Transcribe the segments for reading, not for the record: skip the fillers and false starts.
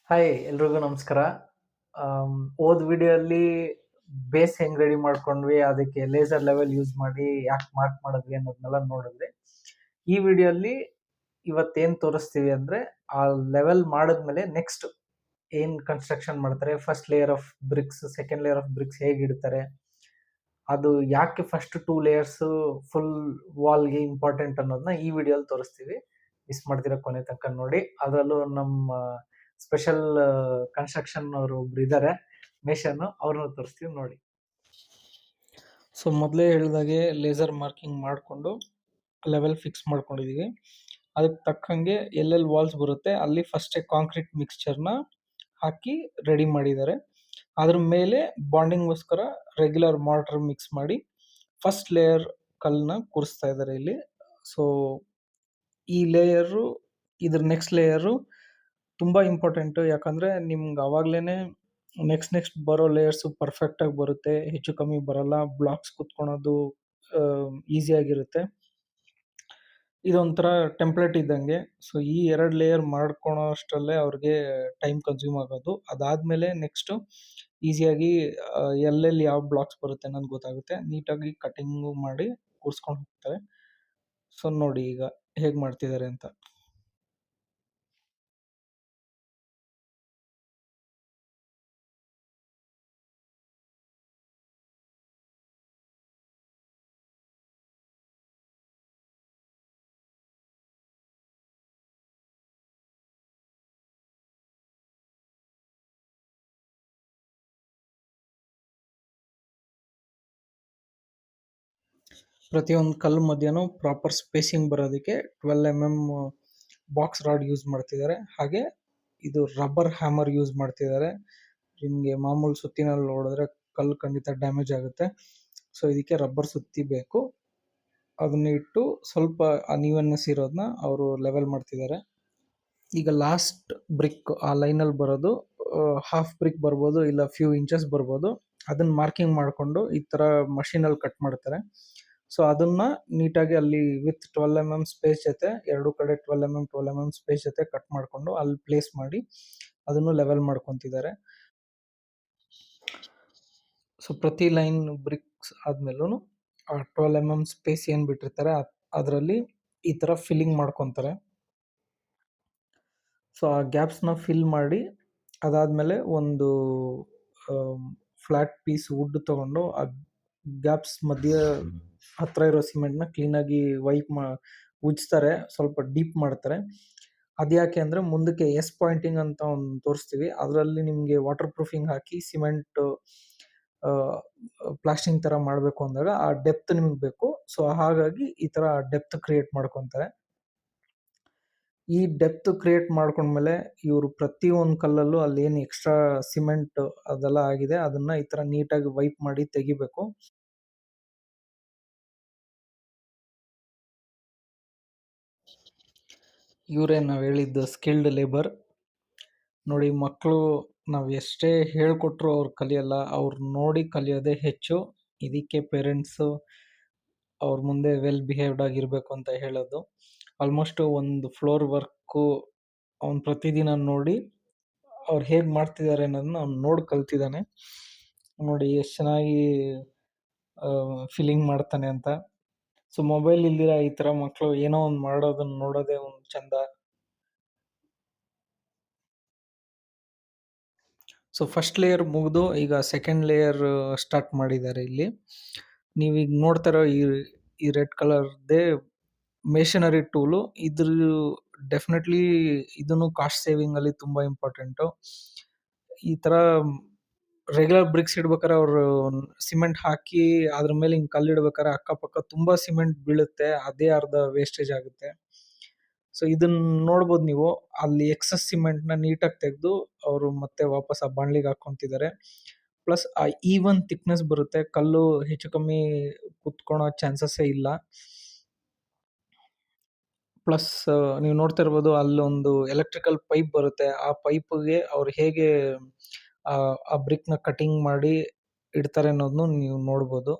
Hi ಎಲ್ರಿಗೂ ನಮಸ್ಕಾರ. ಹೋದ ವಿಡಿಯೋಲ್ಲಿ ಬೇಸ್ ಹೆಂಗ್ ರೆಡಿ ಮಾಡ್ಕೊಂಡ್ವಿ, ಅದಕ್ಕೆ ಲೇಸರ್ ಲೆವೆಲ್ ಯೂಸ್ ಮಾಡಿ ಯಾಕೆ ಮಾರ್ಕ್ ಮಾಡಿದ್ವಿ ಅನ್ನೋದನ್ನೆಲ್ಲ ನೋಡಿದ್ವಿ. ಈ ವಿಡಿಯೋಲ್ಲಿ ಇವತ್ತೇನ್ ತೋರಿಸ್ತೀವಿ ಅಂದ್ರೆ, ಆ ಲೆವೆಲ್ ಮಾಡಿದ್ಮೇಲೆ ನೆಕ್ಸ್ಟ್ ಏನ್ ಕನ್ಸ್ಟ್ರಕ್ಷನ್ ಮಾಡ್ತಾರೆ, first layer of bricks, second layer of bricks ಹೇಗೆ ಇಡ್ತಾರೆ, ಅದು ಯಾಕೆ ಫಸ್ಟ್ 2 ಲೇಯರ್ಸ್ ಫುಲ್ ವಾಲ್ಗೆ ಇಂಪಾರ್ಟೆಂಟ್ ಅನ್ನೋದನ್ನ ಈ ವಿಡಿಯೋಲಿ ತೋರಿಸ್ತೀವಿ. ಮಿಸ್ ಮಾಡ್ದಿರ ಕೊನೆ ತನಕ ನೋಡಿ. ಅದರಲ್ಲೂ ನಮ್ಮ ಸ್ಪೆಷಲ್ ಕನ್ಸ್ಟ್ರಕ್ಷನ್ ಅವರು ಒಬ್ರು ಇದ್ದಾರೆ, ಮೇಷನ್, ಅವ್ರನ್ನ ತೋರಿಸ್ತೀವಿ ನೋಡಿ. ಸೊ ಮೊದಲೇ ಹೇಳಿದಾಗೆ ಲೇಸರ್ ಮಾರ್ಕಿಂಗ್ ಮಾಡಿಕೊಂಡು ಲೆವೆಲ್ ಫಿಕ್ಸ್ ಮಾಡ್ಕೊಂಡಿದೀವಿ. ಅದಕ್ಕೆ ತಕ್ಕಂಗೆ ಎಲ್ಲೆಲ್ಲಿ ವಾಲ್ಸ್ ಬರುತ್ತೆ ಅಲ್ಲಿ ಫಸ್ಟೇ ಕಾಂಕ್ರೀಟ್ ಮಿಕ್ಸ್ಚರ್ನ ಹಾಕಿ ರೆಡಿ ಮಾಡಿದ್ದಾರೆ. ಅದ್ರ ಮೇಲೆ ಬಾಂಡಿಂಗ್ಗೋಸ್ಕರ ರೆಗ್ಯುಲರ್ ಮಾರ್ಟರ್ ಮಿಕ್ಸ್ ಮಾಡಿ ಫಸ್ಟ್ ಲೇಯರ್ ಕಲ್ಲನ್ನ ಕೂರಿಸ್ತಾ ಇದ್ದಾರೆ ಇಲ್ಲಿ. ಸೊ ಈ ಲೇಯರು, ಇದ್ರ ನೆಕ್ಸ್ಟ್ ಲೇಯರು ತುಂಬ ಇಂಪಾರ್ಟೆಂಟು. ಯಾಕಂದರೆ ನಿಮ್ಗೆ ಅವಾಗಲೇ ನೆಕ್ಸ್ಟ್ ಬರೋ ಲೇಯರ್ಸು ಪರ್ಫೆಕ್ಟಾಗಿ ಬರುತ್ತೆ, ಹೆಚ್ಚು ಕಮ್ಮಿ ಬರಲ್ಲ, ಬ್ಲಾಕ್ಸ್ ಕುತ್ಕೊಳೋದು ಈಸಿಯಾಗಿರುತ್ತೆ. ಇದೊಂಥರ ಟೆಂಪ್ಲೇಟ್ ಇದ್ದಂಗೆ. ಸೊ ಈ 2 ಲೇಯರ್ ಮಾಡ್ಕೊಳೋ ಅಷ್ಟರಲ್ಲೇ ಅವ್ರಿಗೆ ಟೈಮ್ ಕನ್ಸ್ಯೂಮ್ ಆಗೋದು. ಅದಾದಮೇಲೆ ನೆಕ್ಸ್ಟು ಈಸಿಯಾಗಿ ಎಲ್ಲೆಲ್ಲಿ ಯಾವ ಬ್ಲಾಕ್ಸ್ ಬರುತ್ತೆ ಅನ್ನೋದು ಗೊತ್ತಾಗುತ್ತೆ. ನೀಟಾಗಿ ಕಟಿಂಗು ಮಾಡಿ ಕೂರಿಸ್ಕೊಂಡು ಹೋಗ್ತಾರೆ. ಸೊ ನೋಡಿ ಈಗ ಹೇಗೆ ಮಾಡ್ತಿದ್ದಾರೆ ಅಂತ. ಪ್ರತಿಯೊಂದು ಕಲ್ಲು ಮಧ್ಯನೂ ಪ್ರಾಪರ್ ಸ್ಪೇಸಿಂಗ್ ಬರೋದಕ್ಕೆ 12 ಬಾಕ್ಸ್ ರಾಡ್ ಯೂಸ್ ಮಾಡ್ತಿದ್ದಾರೆ. ಹಾಗೆ ಇದು ರಬ್ಬರ್ ಹ್ಯಾಮರ್ ಯೂಸ್ ಮಾಡ್ತಿದ್ದಾರೆ. ನಿಮಗೆ ಮಾಮೂಲು ಸುತ್ತಿನಲ್ಲಿ ನೋಡಿದ್ರೆ ಕಲ್ಲು ಖಂಡಿತ ಡ್ಯಾಮೇಜ್ ಆಗುತ್ತೆ. ಸೊ ಇದಕ್ಕೆ ರಬ್ಬರ್ ಸುತ್ತಿ ಬೇಕು. ಅದನ್ನ ಇಟ್ಟು ಸ್ವಲ್ಪ ಅನ್ಇವನ್ನೆಸ್ ಇರೋದನ್ನ ಅವರು ಲೆವೆಲ್ ಮಾಡ್ತಿದ್ದಾರೆ. ಈಗ ಲಾಸ್ಟ್ ಬ್ರಿಕ್ ಆ ಲೈನಲ್ಲಿ ಬರೋದು ಹಾಫ್ ಬ್ರಿಕ್ ಬರ್ಬೋದು, ಇಲ್ಲ ಫ್ಯೂ ಇಂಚಸ್ ಬರ್ಬೋದು. ಅದನ್ನ ಮಾರ್ಕಿಂಗ್ ಮಾಡಿಕೊಂಡು ಈ ಥರ ಮಷೀನಲ್ಲಿ ಕಟ್ ಮಾಡ್ತಾರೆ. ಸೊ ಅದನ್ನ ನೀಟಾಗಿ ಅಲ್ಲಿ ವಿತ್ 12 ಸ್ಪೇಸ್ ಜೊತೆ, ಎರಡು ಕಡೆ 12 ಸ್ಪೇಸ್ ಜೊತೆ ಕಟ್ ಮಾಡಿಕೊಂಡು ಅಲ್ಲಿ ಪ್ಲೇಸ್ ಮಾಡಿ ಅದನ್ನು ಲೆವೆಲ್ ಮಾಡ್ಕೊತಿದ್ದಾರೆ. ಸೊ ಪ್ರತಿ ಲೈನ್ ಬ್ರಿಕ್ಸ್ ಆದ್ಮೇಲೂ ಆ 12 ಸ್ಪೇಸ್ ಏನು ಬಿಟ್ಟಿರ್ತಾರೆ ಅದರಲ್ಲಿ ಈ ಥರ ಫಿಲ್ಲಿಂಗ್ ಮಾಡ್ಕೊತಾರೆ. ಸೊ ಆ ಗ್ಯಾಪ್ಸ್ನ ಫಿಲ್ ಮಾಡಿ ಅದಾದಮೇಲೆ ಒಂದು ಫ್ಲ್ಯಾಟ್ ಪೀಸ್ ವುಡ್ ತೊಗೊಂಡು ಆ ಗ್ಯಾಪ್ಸ್ ಮಧ್ಯೆ ಹತ್ರ ಇರೋ ಸಿಮೆಂಟ್ನ ಕ್ಲೀನಾಗಿ ಉಜ್ತಾರೆ, ಸ್ವಲ್ಪ ಡೀಪ್ ಮಾಡ್ತಾರೆ. ಅದ್ಯಾಕೆ ಅಂದರೆ ಮುಂದಕ್ಕೆ ಪಾಯಿಂಟಿಂಗ್ ಅಂತ ಒಂದು ತೋರಿಸ್ತೀವಿ. ಅದರಲ್ಲಿ ನಿಮಗೆ ವಾಟರ್ ಪ್ರೂಫಿಂಗ್ ಹಾಕಿ ಸಿಮೆಂಟ್ ಪ್ಲಾಸ್ಟಿಂಗ್ ಥರ ಮಾಡಬೇಕು ಅಂದಾಗ ಆ ಡೆಪ್ತ್ ನಿಮಗೆ ಬೇಕು. ಸೊ ಹಾಗಾಗಿ ಈ ಥರ ಡೆಪ್ತ್ ಕ್ರಿಯೇಟ್ ಮಾಡ್ಕೊತಾರೆ. ಈ ಡೆಪ್ತ್ ಕ್ರಿಯೇಟ್ ಮಾಡ್ಕೊಂಡ್ಮೇಲೆ ಇವರು ಪ್ರತಿಯೊಂದು ಕಲ್ಲಲ್ಲೂ ಅಲ್ಲಿ ಏನು ಎಕ್ಸ್ಟ್ರಾ ಸಿಮೆಂಟ್ ಅದೆಲ್ಲ ಆಗಿದೆ ಅದನ್ನ ಈ ತರ ನೀಟಾಗಿ ವೈಪ್ ಮಾಡಿ ತೆಗಿಬೇಕು. ಇವರೇ ನಾವು ಹೇಳಿದ್ದು ಸ್ಕಿಲ್ಡ್ ಲೇಬರ್. ನೋಡಿ, ಮಕ್ಕಳು ನಾವು ಎಷ್ಟೇ ಹೇಳ್ಕೊಟ್ರು ಅವ್ರು ಕಲಿಯಲ್ಲ, ಅವ್ರು ನೋಡಿ ಕಲಿಯೋದೇ ಹೆಚ್ಚು. ಇದಕ್ಕೆ ಪೇರೆಂಟ್ಸು ಅವ್ರ ಮುಂದೆ ವೆಲ್ ಬಿಹೇವ್ಡ್ ಆಗಿರ್ಬೇಕು ಅಂತ ಹೇಳೋದು. ಆಲ್ಮೋಸ್ಟ್ ಒಂದು ಫ್ಲೋರ್ ವರ್ಕು ಅವ್ನು ಪ್ರತಿದಿನ ನೋಡಿ ಅವ್ರು ಹೇಗೆ ಮಾಡ್ತಿದ್ದಾರೆ ಅನ್ನೋದನ್ನ ಅವ್ನು ನೋಡಿ ಕಲ್ತಿದ್ದಾನೆ. ನೋಡಿ ಎಷ್ಟು ಚೆನ್ನಾಗಿ ಫೀಲಿಂಗ್ ಮಾಡ್ತಾನೆ ಅಂತ. ಸೊ ಮೊಬೈಲ್ ಇಲ್ದಿರ ಈ ಥರ ಮಕ್ಕಳು ಏನೋ ಒಂದು ಮಾಡೋದನ್ನ ನೋಡೋದೇ ಒಂದು ಚಂದ. ಸೊ ಫಸ್ಟ್ ಲೇಯರ್ ಮುಗಿದು ಈಗ ಸೆಕೆಂಡ್ ಲೇಯರ್ ಸ್ಟಾರ್ಟ್ ಮಾಡಿದ್ದಾರೆ ಇಲ್ಲಿ. ನೀವೀಗ ನೋಡ್ತಾ ಇರೋ ಈ ರೆಡ್ ಕಲರ್ದೇ ಮೇಷನರಿ ಟೂಲು. ಇದ್ರ ಡೆಫಿನೆಟ್ಲಿ ಇದನ್ನು ಕಾಸ್ಟ್ ಸೇವಿಂಗ್ ಅಲ್ಲಿ ತುಂಬಾ ಇಂಪಾರ್ಟೆಂಟು. ಈ ತರ ರೆಗ್ಯುಲರ್ ಬ್ರಿಕ್ಸ್ ಇಡ್ಬೇಕಾದ್ರೆ ಅವರು ಸಿಮೆಂಟ್ ಹಾಕಿ ಅದ್ರ ಮೇಲೆ ಹಿಂಗ್ ಕಲ್ಲು ಇಡ್ಬೇಕಾದ್ರೆ ಅಕ್ಕಪಕ್ಕ ತುಂಬಾ ಸಿಮೆಂಟ್ ಬೀಳುತ್ತೆ, ಅದೇ ಅರ್ಧ ವೇಸ್ಟೇಜ್ ಆಗುತ್ತೆ. ಸೊ ಇದನ್ನ ನೋಡ್ಬೋದು ನೀವು, ಅಲ್ಲಿ ಎಕ್ಸಸ್ ಸಿಮೆಂಟ್ ನ ನೀಟಾಗಿ ತೆಗೆದು ಅವರು ಮತ್ತೆ ವಾಪಸ್ ಆ ಬಾಣ್ಲಿಗೆ ಹಾಕೊಂತಿದ್ದಾರೆ. ಪ್ಲಸ್ ಆ ಈವನ್ ಥಿಕ್ನೆಸ್ ಬರುತ್ತೆ, ಕಲ್ಲು ಹೆಚ್ಚು ಕಮ್ಮಿ ಕುತ್ಕೊಳೋ ಚಾನ್ಸಸ್ಸೇ ಇಲ್ಲ. ಪ್ಲಸ್ ನೀವು ನೋಡ್ತಾ ಇರ್ಬೋದು ಅಲ್ಲೊಂದು ಎಲೆಕ್ಟ್ರಿಕಲ್ ಪೈಪ್ ಬರುತ್ತೆ. ಆ ಪೈಪ್ಗೆ ಅವ್ರು ಹೇಗೆ ಆ ಬ್ರಿಕ್ ನ ಕಟಿಂಗ್ ಮಾಡಿ ಇಡ್ತಾರೆ ಅನ್ನೋದನ್ನು ನೀವು ನೋಡ್ಬೋದು.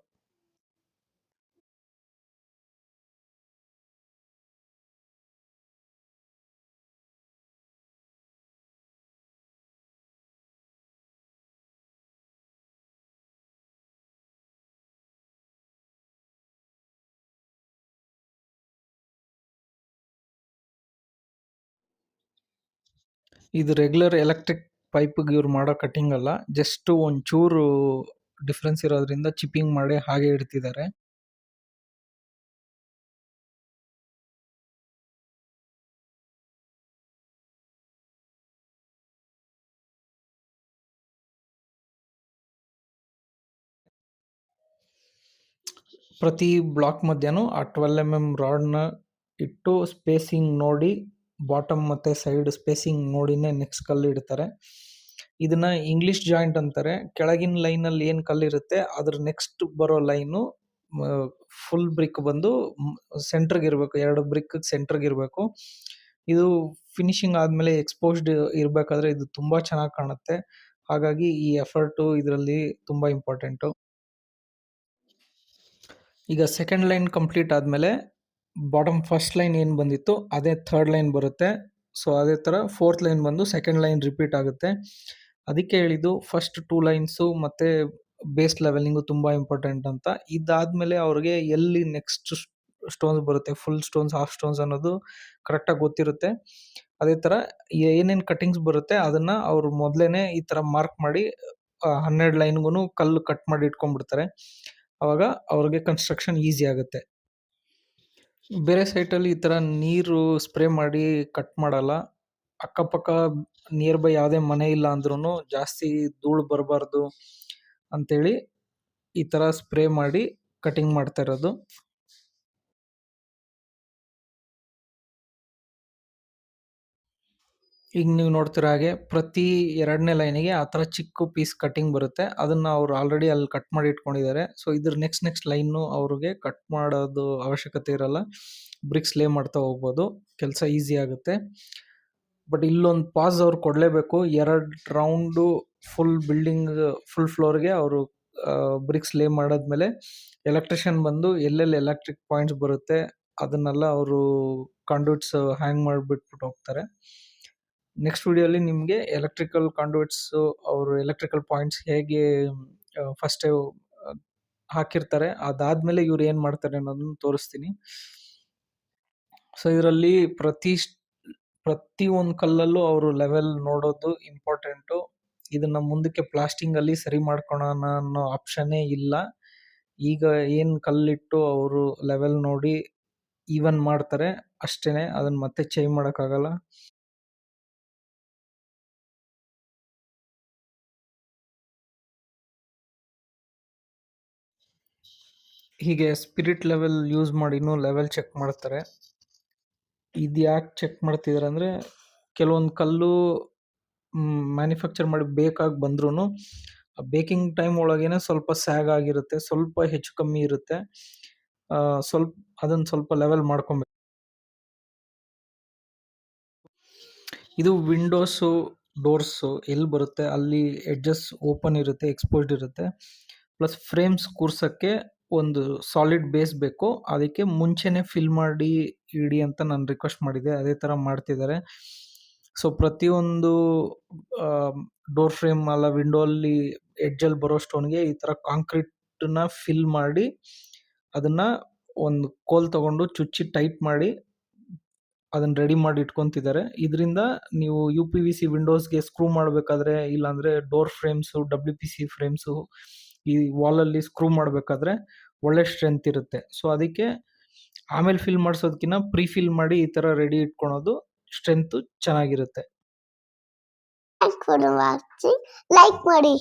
ಇದು ರೆಗ್ಯುಲರ್ ಎಲೆಕ್ಟ್ರಿಕ್ ಪೈಪ್ಗೆ ಇವ್ರು ಮಾಡೋ ಕಟಿಂಗ್ ಅಲ್ಲ, ಜಸ್ಟ್ ಒಂಚೂರು ಡಿಫ್ರೆನ್ಸ್ ಇರೋದ್ರಿಂದ ಚಿಪ್ಪಿಂಗ್ ಮಾಡಿ ಹಾಗೆ ಇಡ್ತಿದ್ದಾರೆ. ಪ್ರತಿ ಬ್ಲಾಕ್ ಮಧ್ಯನೂ ಆ 12 ರಾಡ್ನ ಇಟ್ಟು ಸ್ಪೇಸಿಂಗ್ ನೋಡಿ, ಬಾಟಮ್ ಮತ್ತೆ ಸೈಡ್ ಸ್ಪೇಸಿಂಗ್ ನೋಡಿನೇ ನೆಕ್ಸ್ಟ್ ಕಲ್ಲು ಇಡ್ತಾರೆ. ಇದನ್ನ ಇಂಗ್ಲಿಷ್ ಜಾಯಿಂಟ್ ಅಂತಾರೆ. ಕೆಳಗಿನ ಲೈನಲ್ಲಿ ಏನು ಕಲ್ಲಿರುತ್ತೆ ಅದ್ರ ನೆಕ್ಸ್ಟ್ ಬರೋ ಲೈನು ಫುಲ್ ಬ್ರಿಕ್ ಬಂದು ಸೆಂಟ್ರಿಗೆ ಇರಬೇಕು, 2 ಬ್ರಿಕ್ ಸೆಂಟ್ರಿಗೆ ಇರಬೇಕು. ಇದು ಫಿನಿಶಿಂಗ್ ಆದ್ಮೇಲೆ ಎಕ್ಸ್ಪೋಸ್ಡ್ ಇರಬೇಕಾದ್ರೆ ಇದು ತುಂಬಾ ಚೆನ್ನಾಗಿ ಕಾಣುತ್ತೆ. ಹಾಗಾಗಿ ಈ ಎಫರ್ಟು ಇದರಲ್ಲಿ ತುಂಬಾ ಇಂಪಾರ್ಟೆಂಟು. ಈಗ ಸೆಕೆಂಡ್ ಲೈನ್ ಕಂಪ್ಲೀಟ್ ಆದಮೇಲೆ ಬಾಟಮ್ ಫಸ್ಟ್ ಲೈನ್ ಏನು ಬಂದಿತ್ತು ಅದೇ ಥರ್ಡ್ ಲೈನ್ ಬರುತ್ತೆ. ಸೊ ಅದೇ ಥರ ಫೋರ್ತ್ ಲೈನ್ ಬಂದು ಸೆಕೆಂಡ್ ಲೈನ್ ರಿಪೀಟ್ ಆಗುತ್ತೆ. ಅದಕ್ಕೆ ಹೇಳಿದ್ದು ಫಸ್ಟ್ 2 ಲೈನ್ಸು ಮತ್ತು ಬೇಸ್ ಲೆವೆಲಿಂಗು ತುಂಬ ಇಂಪಾರ್ಟೆಂಟ್ ಅಂತ. ಇದಾದಮೇಲೆ ಅವ್ರಿಗೆ ಎಲ್ಲಿ ನೆಕ್ಸ್ಟ್ ಸ್ಟೋನ್ಸ್ ಬರುತ್ತೆ, ಫುಲ್ ಸ್ಟೋನ್ಸ್, ಹಾಫ್ ಸ್ಟೋನ್ಸ್ ಅನ್ನೋದು ಕರೆಕ್ಟಾಗಿ ಗೊತ್ತಿರುತ್ತೆ. ಅದೇ ಥರ ಏನೇನು ಕಟಿಂಗ್ಸ್ ಬರುತ್ತೆ ಅದನ್ನು ಅವರು ಮೊದಲೇ ಈ ಥರ ಮಾರ್ಕ್ ಮಾಡಿ 12 ಲೈನ್ಗೂ ಕಲ್ಲು ಕಟ್ ಮಾಡಿ ಇಟ್ಕೊಂಡ್ಬಿಡ್ತಾರೆ. ಅವಾಗ ಅವ್ರಿಗೆ ಕನ್ಸ್ಟ್ರಕ್ಷನ್ ಈಸಿ ಆಗುತ್ತೆ. ಬೇರೆ ಸೈಟಲ್ಲಿ ಈ ಥರ ನೀರು ಸ್ಪ್ರೇ ಮಾಡಿ ಕಟ್ ಮಾಡಲ್ಲ. ಅಕ್ಕಪಕ್ಕ ನಿಯರ್ ಬೈ ಯಾವುದೇ ಮನೆ ಇಲ್ಲ ಅಂದ್ರೂ ಜಾಸ್ತಿ ಧೂಳು ಬರಬಾರ್ದು ಅಂತೇಳಿ ಈ ಥರ ಸ್ಪ್ರೇ ಮಾಡಿ ಕಟಿಂಗ್ ಮಾಡ್ತಾ ಇರೋದು. ಈಗ ನೀವು ನೋಡ್ತಿರೋ ಹಾಗೆ ಪ್ರತಿ 2ನೇ ಲೈನಿಗೆ ಆ ಥರ ಚಿಕ್ಕ ಪೀಸ್ ಕಟಿಂಗ್ ಬರುತ್ತೆ. ಅದನ್ನು ಅವರು ಆಲ್ರೆಡಿ ಅಲ್ಲಿ ಕಟ್ ಮಾಡಿ ಇಟ್ಕೊಂಡಿದ್ದಾರೆ. ಸೊ ಇದ್ರ ನೆಕ್ಸ್ಟ್ ಲೈನು ಅವ್ರಿಗೆ ಕಟ್ ಮಾಡೋದು ಅವಶ್ಯಕತೆ ಇರಲ್ಲ. ಬ್ರಿಕ್ಸ್ ಲೇ ಮಾಡ್ತಾ ಹೋಗ್ಬೋದು, ಕೆಲಸ ಈಸಿ ಆಗುತ್ತೆ. ಬಟ್ ಇಲ್ಲೊಂದು ಪಾಸ್ ಅವ್ರು ಕೊಡಲೇಬೇಕು. 2 ರೌಂಡು ಫುಲ್ ಬಿಲ್ಡಿಂಗ್ ಫುಲ್ ಫ್ಲೋರ್ಗೆ ಅವರು ಬ್ರಿಕ್ಸ್ ಲೇ ಮಾಡಾದ್ಮೇಲೆ ಎಲೆಕ್ಟ್ರಿಷಿಯನ್ ಬಂದು ಎಲ್ಲೆಲ್ಲಿ ಎಲೆಕ್ಟ್ರಿಕ್ ಪಾಯಿಂಟ್ಸ್ ಬರುತ್ತೆ ಅದನ್ನೆಲ್ಲ ಅವರು ಕಾಂಡ್ಯೂಟ್ಸ್ ಹ್ಯಾಂಗ್ ಮಾಡಿಬಿಟ್ಬಿಟ್ಟು ಹೋಗ್ತಾರೆ. ನೆಕ್ಸ್ಟ್ ವಿಡಿಯೋಲಿ ನಿಮಗೆ ಎಲೆಕ್ಟ್ರಿಕಲ್ ಕಾಂಡ್ಯೂಟ್ಸು ಅವರು ಎಲೆಕ್ಟ್ರಿಕಲ್ ಪಾಯಿಂಟ್ಸ್ ಹೇಗೆ ಫಸ್ಟೇ ಹಾಕಿರ್ತಾರೆ, ಅದಾದ್ಮೇಲೆ ಇವ್ರು ಏನು ಮಾಡ್ತಾರೆ ಅನ್ನೋದನ್ನ ತೋರಿಸ್ತೀನಿ. ಸೊ ಇದರಲ್ಲಿ ಪ್ರತಿ ಒಂದು ಕಲ್ಲಲ್ಲೂ ಅವರು ಲೆವೆಲ್ ನೋಡೋದು ಇಂಪಾರ್ಟೆಂಟು. ಇದನ್ನ ಮುಂದಕ್ಕೆ ಪ್ಲಾಸ್ಟಿಂಗಲ್ಲಿ ಸರಿ ಮಾಡ್ಕೊಳೋಣ ಅನ್ನೋ ಆಪ್ಷನ್ನೇ ಇಲ್ಲ. ಈಗ ಏನು ಕಲ್ಲಿಟ್ಟು ಅವರು ಲೆವೆಲ್ ನೋಡಿ ಈವನ್ ಮಾಡ್ತಾರೆ ಅಷ್ಟೇನೆ, ಅದನ್ನ ಮತ್ತೆ ಚೇಂಜ್ ಮಾಡೋಕ್ಕಾಗಲ್ಲ. ಹೀಗೆ ಸ್ಪಿರಿಟ್ ಲೆವೆಲ್ ಯೂಸ್ ಮಾಡಿನೂ ಲೆವೆಲ್ ಚೆಕ್ ಮಾಡ್ತಾರೆ. ಇದು ಯಾಕೆ ಚೆಕ್ ಮಾಡ್ತಿದ್ದಾರೆ ಅಂದರೆ, ಕೆಲವೊಂದು ಕಲ್ಲು ಮ್ಯಾನುಫ್ಯಾಕ್ಚರ್ ಮಾಡಿ ಬೇಕಾಗಿ ಬಂದ್ರೂ ಬೇಕಿಂಗ್ ಟೈಮ್ ಒಳಗೇನೆ ಸ್ವಲ್ಪ ಸ್ಯಾಗ್ ಆಗಿರುತ್ತೆ, ಸ್ವಲ್ಪ ಹೆಚ್ಚು ಕಮ್ಮಿ ಇರುತ್ತೆ. ಅದನ್ನು ಸ್ವಲ್ಪ ಲೆವೆಲ್ ಮಾಡ್ಕೊಬೇಕು. ಇದು ವಿಂಡೋಸು, ಡೋರ್ಸು ಎಲ್ಲಿ ಬರುತ್ತೆ ಅಲ್ಲಿ ಎಡ್ಜಸ್ ಓಪನ್ ಇರುತ್ತೆ, ಎಕ್ಸ್ಪೋಸ್ಡ್ ಇರುತ್ತೆ. ಪ್ಲಸ್ ಫ್ರೇಮ್ಸ್ ಕೂರ್ಸೋಕ್ಕೆ ಒಂದು ಸಾಲಿಡ್ ಬೇಸ್ ಬೇಕು. ಅದಕ್ಕೆ ಮುಂಚೆನೇ ಫಿಲ್ ಮಾಡಿ ಇಡಿ ಅಂತ ನಾನು ರಿಕ್ವೆಸ್ಟ್ ಮಾಡಿದ್ದೆ, ಅದೇ ಥರ ಮಾಡ್ತಿದ್ದಾರೆ. ಸೊ ಪ್ರತಿಯೊಂದು ಡೋರ್ ಫ್ರೇಮ್ ಅಲ್ಲ ವಿಂಡೋ ಅಲ್ಲಿ ಎಡ್ಜಲ್ಲಿ ಬರೋ ಸ್ಟೋನ್ಗೆ ಈ ಥರ ಕಾಂಕ್ರೀಟ್ನ ಫಿಲ್ ಮಾಡಿ ಅದನ್ನು ಒಂದು ಕೋಲ್ ತಗೊಂಡು ಚುಚ್ಚಿ ಟೈಟ್ ಮಾಡಿ ಅದನ್ನ ರೆಡಿ ಮಾಡಿ ಇಟ್ಕೊಂತಿದ್ದಾರೆ. ಇದರಿಂದ ನೀವು UPVC ವಿಂಡೋಸ್ಗೆ ಸ್ಕ್ರೂ ಮಾಡಬೇಕಾದ್ರೆ, ಇಲ್ಲಾಂದರೆ ಡೋರ್ ಫ್ರೇಮ್ಸು, WPC ಫ್ರೇಮ್ಸು ಈ ವಾಲಲ್ಲಿ ಸ್ಕ್ರೂ ಮಾಡಬೇಕಾದ್ರೆ ಒಳ್ಳೆ ಸ್ಟ್ರೆಂತ್ ಇರುತ್ತೆ. ಸೊ ಅದಕ್ಕೆ ಆಮೇಲೆ ಫಿಲ್ ಮಾಡಿಸೋದಕ್ಕಿಂತ ಪ್ರೀ ಫಿಲ್ ಮಾಡಿ ಈ ಥರ ರೆಡಿ ಇಟ್ಕೊಳೋದು ಸ್ಟ್ರೆಂತು ಚೆನ್ನಾಗಿರುತ್ತೆ. ಲೈಕ್ ಮಾಡಿ.